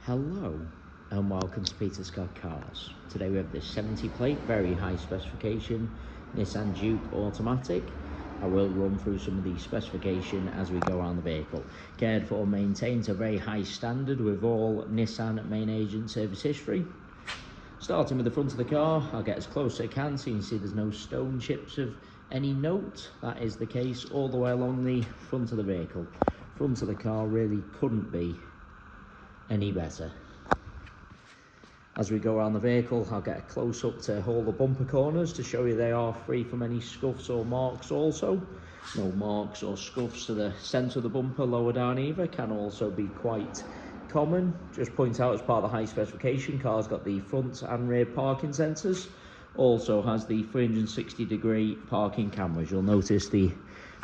Hello and welcome to Peter Scott Cars. Today we have this 70 plate, very high specification Nissan Juke Automatic. I will run through some of the specification as we go around the vehicle. Cared for and maintained to a very high standard with all Nissan main agent service history. Starting with the front of the car, I'll get as close as I can so you can see there's no stone chips of any note. That is the case all the way along the front of the vehicle. Front of the car really couldn't be any better. As we go around the vehicle, I'll get a close up to all the bumper corners to show you they are free from any scuffs or marks also. No marks or scuffs to the centre of the bumper, lower down either, can also be quite common. Just point out as part of the high specification, car's got the front and rear parking sensors. Also has the 360-degree parking cameras. You'll notice the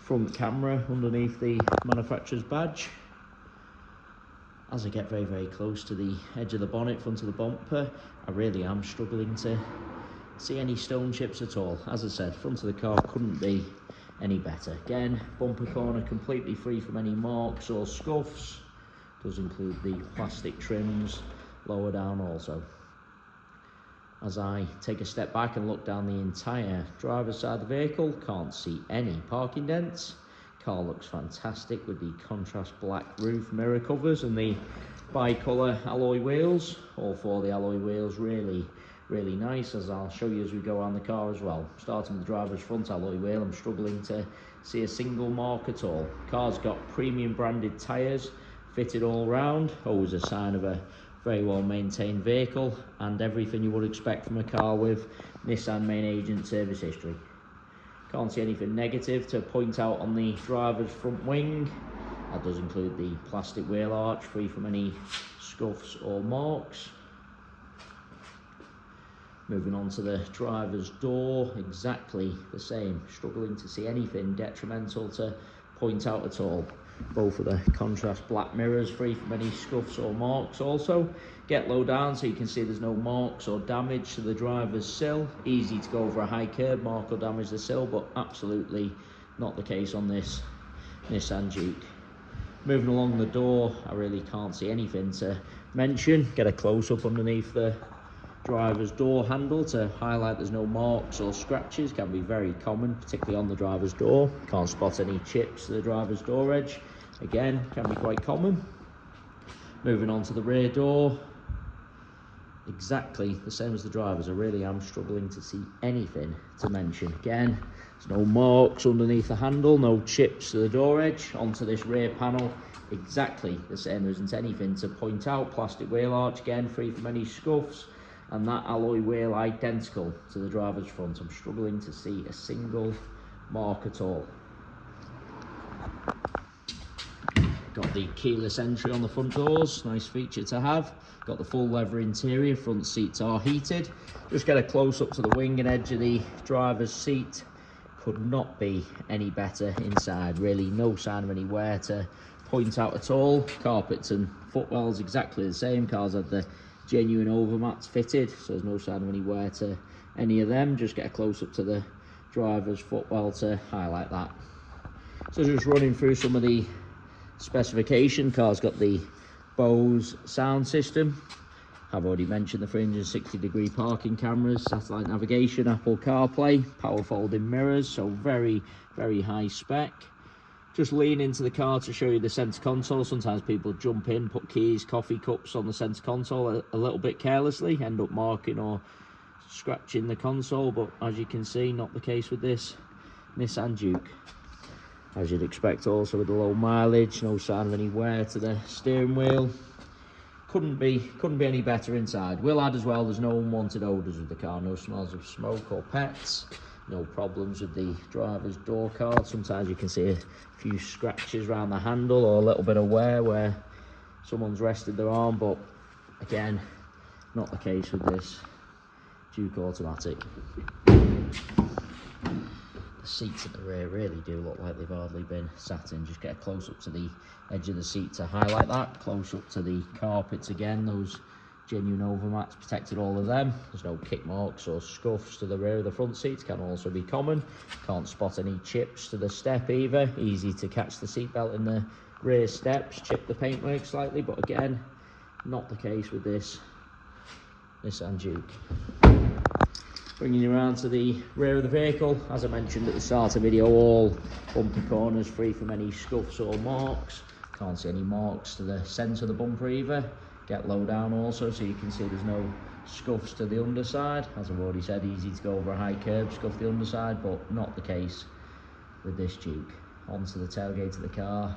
front camera underneath the manufacturer's badge. As I get very close to the edge of the bonnet, front of the bumper, I really am struggling to see any stone chips at all. As I said, front of the car couldn't be any better. Again, bumper corner completely free from any marks or scuffs. Does include the plastic trims lower down also. As I take a step back and look down the entire driver's side of the vehicle, can't see any parking dents. Car looks fantastic with the contrast black roof mirror covers and the bi-colour alloy wheels. All four of the alloy wheels really nice, as I'll show you as we go around the car as well. Starting with the driver's front alloy wheel, I'm struggling to see a single mark at all. Car's got premium branded tyres fitted all round, always a sign of a very well maintained vehicle, and everything you would expect from a car with Nissan main agent service history. Can't see anything negative to point out on the driver's front wing. That does include the plastic wheel arch, free from any scuffs or marks. Moving on to the driver's door, exactly the same. Struggling to see anything detrimental to point out at all. Both of the contrast black mirrors, free from any scuffs or marks also. Get low down so you can see there's no marks or damage to the driver's sill. Easy to go over a high curb, mark or damage the sill, but absolutely not the case on this Nissan Juke. Moving along the door, I really can't see anything to mention. Get a close-up underneath the driver's door handle to highlight there's no marks or scratches. Can be very common, particularly on the driver's door. Can't spot any chips to the driver's door edge. Again, can be quite common. Moving on to the rear door, exactly the same as the driver's. I really am struggling to see anything to mention. Again, there's no marks underneath the handle, no chips to the door edge. Onto this rear panel, exactly the same. There isn't anything to point out. Plastic wheel arch, again, free from any scuffs. And that alloy wheel identical to the driver's front. I'm struggling to see a single mark at all. Got the keyless entry on the front doors, nice feature to have. Got the full leather interior, front seats are heated. Just get a close up to the wing and edge of the driver's seat. Could not be any better inside, really no sign of any wear to point out at all. Carpets and footwells exactly the same. Cars had the genuine overmats fitted, so there's no sign of any wear to any of them. Just get a close up to the driver's footwell to highlight that. So just running through some of the specification. Car's got the Bose sound system. I've already mentioned the 360-degree parking cameras, satellite navigation, Apple CarPlay, power folding mirrors, so very high spec. Just lean into the car to show you the centre console. Sometimes people jump in, put keys, coffee cups on the centre console a little bit carelessly, end up marking or scratching the console, but as you can see, not the case with this Nissan Juke. As you'd expect also with the low mileage, no sign of any wear to the steering wheel. Couldn't be any better inside. Will add as well, there's no unwanted odours with the car, no smells of smoke or pets. No problems with the driver's door card. Sometimes you can see a few scratches around the handle or a little bit of wear where someone's rested their arm, but again, not the case with this Juke Automatic. The seats at the rear really do look like they've hardly been sat in. Just get a close up to the edge of the seat to highlight that. Close up to the carpets again, those genuine overmats protected all of them. There's no kick marks or scuffs to the rear of the front seats, can also be common. Can't spot any chips to the step either. Easy to catch the seatbelt in the rear steps, chip the paintwork slightly, but again, Not the case with this Nissan Juke. Bringing you around to the rear of the vehicle, as I mentioned at the start of the video, all bumper corners free from any scuffs or marks. Can't see any marks to the centre of the bumper either. Get low down also, so you can see there's no scuffs to the underside. As I've already said, easy to go over a high curb, scuff the underside, but not the case with this Juke. Onto the tailgate of the car,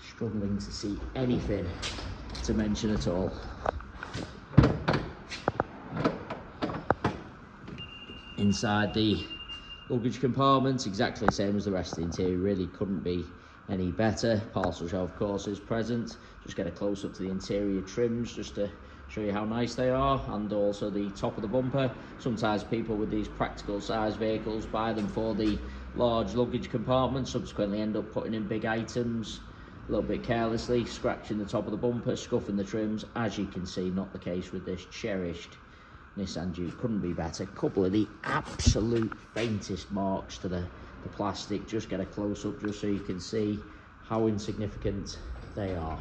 struggling to see anything to mention at all. Inside the luggage compartment, exactly the same as the rest of the interior, really couldn't be any better. Parcel shelf of course is present. Just get a close up to the interior trims just to show you how nice they are, and also the top of the bumper. Sometimes people with these practical size vehicles buy them for the large luggage compartment, subsequently end up putting in big items a little bit carelessly, scratching the top of the bumper, scuffing the trims. As you can see, not the case with this cherished Nissan Juke. Couldn't be better. Couple of the absolute faintest marks to the plastic. Just get a close up just so you can see how insignificant they are.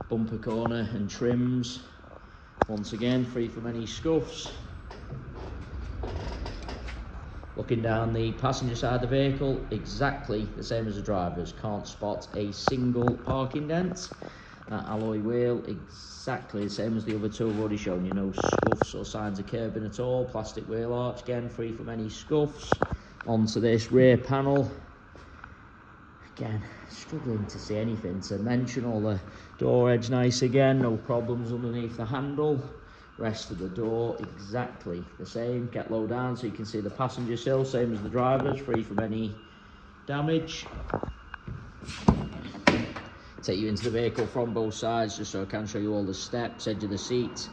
Bumper corner and trims, once again free from any scuffs. Looking down the passenger side of the vehicle, exactly the same as the driver's. Can't spot a single parking dent. That alloy wheel, exactly the same as the other two I've already shown you. No scuffs or signs of curbing at all. Plastic wheel arch, again free from any scuffs. Onto this rear panel. Again, struggling to see anything to mention. All the door edge nice again, no problems underneath the handle. Rest of the door exactly the same. Get low down so you can see the passenger sill, same as the driver's, free from any damage. Take you into the vehicle from both sides just so I can show you all the steps, edge of the seat.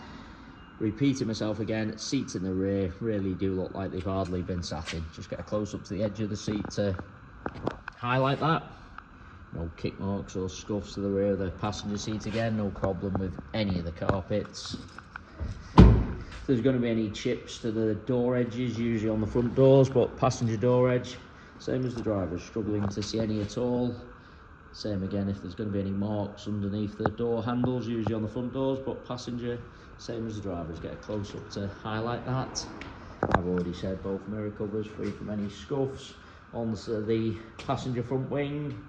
Repeating myself again, seats in the rear really do look like they've hardly been sat in. Just get a close up to the edge of the seat to highlight that. No kick marks or scuffs to the rear of the passenger seat again. No problem with any of the carpets. If there's going to be any chips to the door edges, usually on the front doors, but passenger door edge, same as the driver's, struggling to see any at all. Same again if there's going to be any marks underneath the door handles, usually on the front doors, but passenger, same as the driver's. Get a close up to highlight that. I've already said both mirror covers free from any scuffs. Onto the passenger front wing,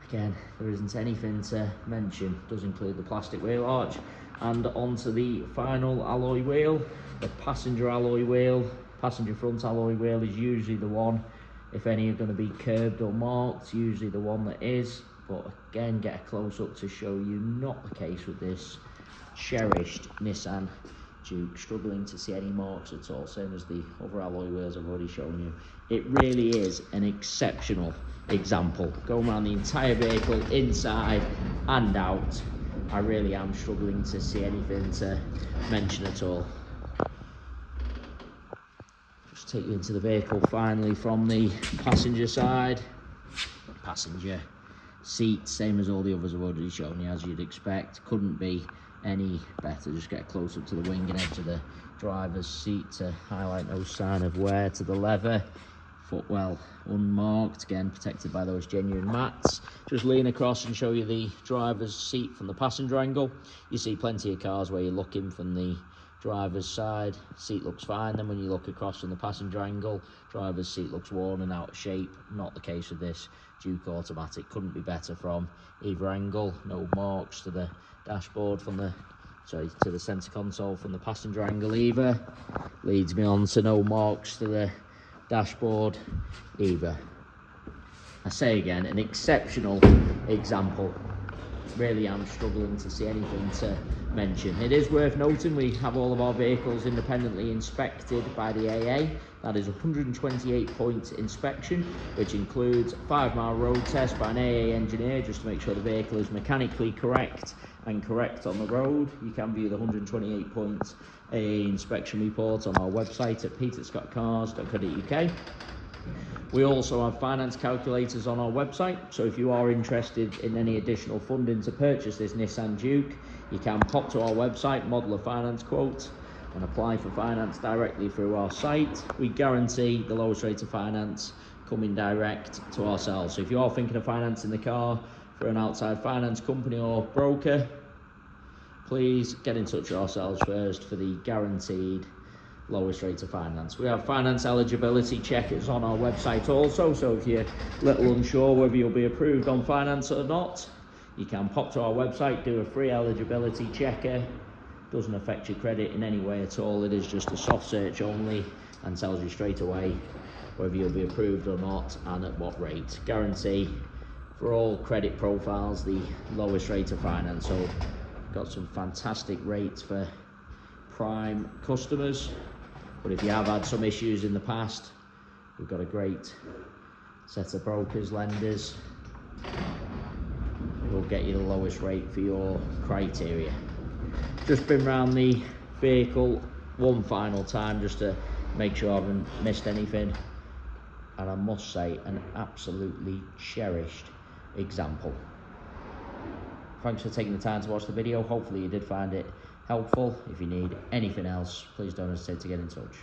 again there isn't anything to mention. Does include the plastic wheel arch. And onto the final alloy wheel, the passenger alloy wheel. Passenger front alloy wheel is usually the one, if any are going to be curved or marked, usually the one that is. But again, get a close up to show you not the case with this cherished Nissan Juke. Struggling to see any marks at all, same as the other alloy wheels I've already shown you. It really is an exceptional example. Going around the entire vehicle, inside and out, I really am struggling to see anything to mention at all. Just take you into the vehicle finally from the passenger side. Passenger seat, same as all the others I've already shown you, as you'd expect. Couldn't be any better. Just get close up to the wing and edge of the driver's seat to highlight no sign of wear to the leather. Footwell unmarked, again protected by those genuine mats. Just lean across and show you the driver's seat from the passenger angle. You see plenty of cars where you're looking from the driver's side, seat looks fine, then when you look across from the passenger angle, driver's seat looks worn and out of shape. Not the case with this Juke Automatic. Couldn't be better from either angle. No marks to the dashboard from the to the center console from the passenger angle either. Leads me on to no marks to the dashboard either. I say again, an exceptional example. Really am struggling to see anything to mention. It is worth noting we have all of our vehicles independently inspected by the AA. That is a 128-point inspection, which includes a 5-mile road test by an AA engineer just to make sure the vehicle is mechanically correct and correct on the road. You can view the 128-point AA inspection report on our website at peterscottcars.co.uk. We also have finance calculators on our website, so if you are interested in any additional funding to purchase this Nissan Juke, you can pop to our website, model a finance quote, and apply for finance directly through our site. We guarantee the lowest rate of finance coming direct to ourselves. So if you are thinking of financing the car for an outside finance company or broker, please get in touch with ourselves first for the guaranteed lowest rate of finance. We have finance eligibility checkers on our website also, so if you're a little unsure whether you'll be approved on finance or not, you can pop to our website, do a free eligibility checker. Doesn't affect your credit in any way at all. It is just a soft search only and tells you straight away whether you'll be approved or not and at what rate. Guarantee for all credit profiles the lowest rate of finance. So got some fantastic rates for prime customers, but if you have had some issues in the past, we've got a great set of brokers, lenders. We'll get you the lowest rate for your criteria. Just been around the vehicle one final time just to make sure I haven't missed anything, and I must say, an absolutely cherished example. Thanks for taking the time to watch the video. Hopefully you did find it helpful. If you need anything else, please don't hesitate to get in touch.